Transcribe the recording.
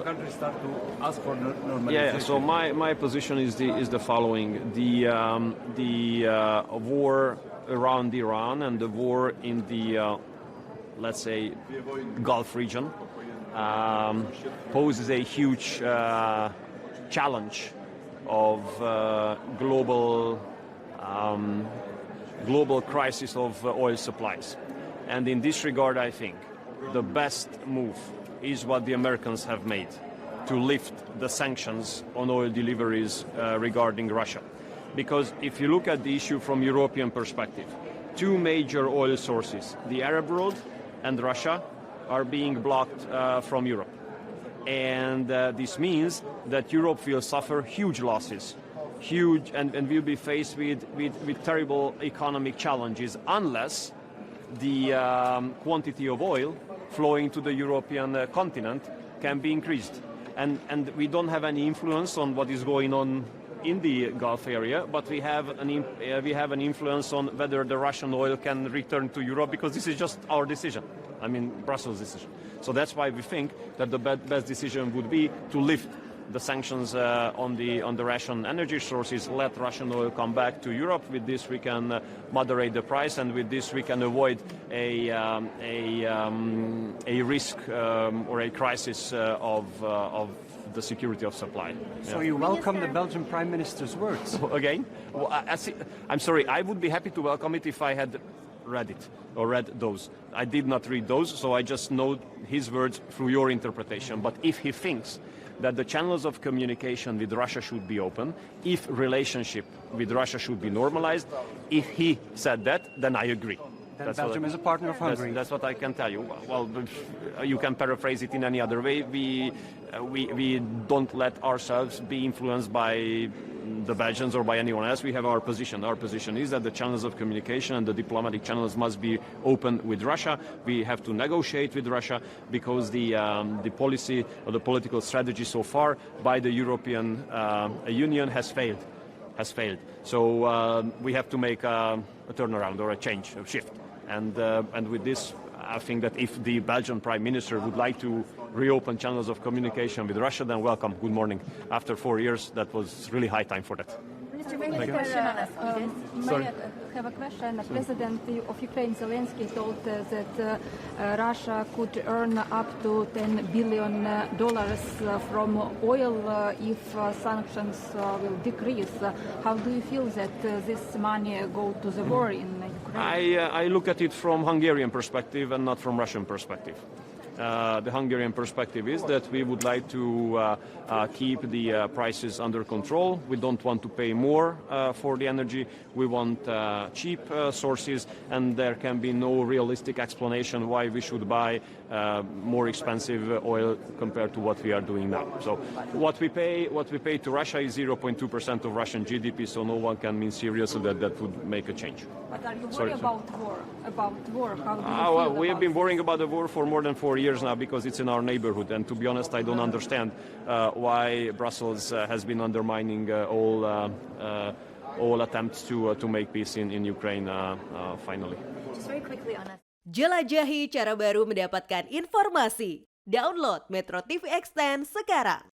countries start to ask for normalization? Yeah. So my position is the following: the war around Iran and the war in the let's say Gulf region poses a huge challenge of global crisis of oil supplies. And in this regard, I think the best move is what the Americans have made to lift the sanctions on oil deliveries regarding Russia. Because if you look at the issue from European perspective, two major oil sources, the Arab world and Russia, are being blocked from Europe. And this means that Europe will suffer huge losses, and will be faced with terrible economic challenges unless the quantity of oil flowing to the European continent can be increased. And we don't have any influence on what is going on in the Gulf area, but we have an influence on whether the Russian oil can return to Europe, because this is just our decision. I mean, Brussels' decision. So that's why we think that the best decision would be to lift the sanctions on the Russian energy sources, let Russian oil come back to Europe. With this, we can moderate the price, and with this, we can avoid a risk or a crisis of the security of supply. So you welcome the Belgian Prime Minister's words? Again? Well, I'm sorry, I would be happy to welcome it if I had read it or read those. I did not read those, so I just know his words through your interpretation. But if he thinks that the channels of communication with Russia should be open, if relationship with Russia should be normalized, if he said that, then I agree. Then Belgium is a partner of Hungary. That's what I can tell you. Well, you can paraphrase it in any other way. We don't let ourselves be influenced by the Belgians or by anyone else. We have our position. Our position is that the channels of communication and the diplomatic channels must be open with Russia. We have to negotiate with Russia because the policy or the political strategy so far by the European Union has failed. So we have to make a turnaround or a change, a shift. And with this, I think that if the Belgian Prime Minister would like to reopen channels of communication with Russia, then welcome. Good morning. After 4 years, that was really high time for that. Mr. May I have a question? President of Ukraine, Zelensky, told that Russia could earn up to $10 billion from oil if sanctions will decrease. How do you feel that this money go to the war in Ukraine? I look at it from Hungarian perspective and not from Russian perspective. The Hungarian perspective is that we would like to keep the prices under control. We don't want to pay more for the energy. We want cheap sources, and there can be no realistic explanation why we should buy more expensive oil compared to what we are doing now. So what we pay to Russia is 0.2% of Russian GDP, so no one can mean seriously that would make a change. But are you worried about war? How do you well, we have been worrying about the war for more than 4 years now because it's in our neighborhood, and to be honest, I don't understand why Brussels has been undermining all attempts to make peace in Ukraine finally. Just very quickly on us. Jelajahi cara baru mendapatkan informasi. Download MetroTV Extend sekarang.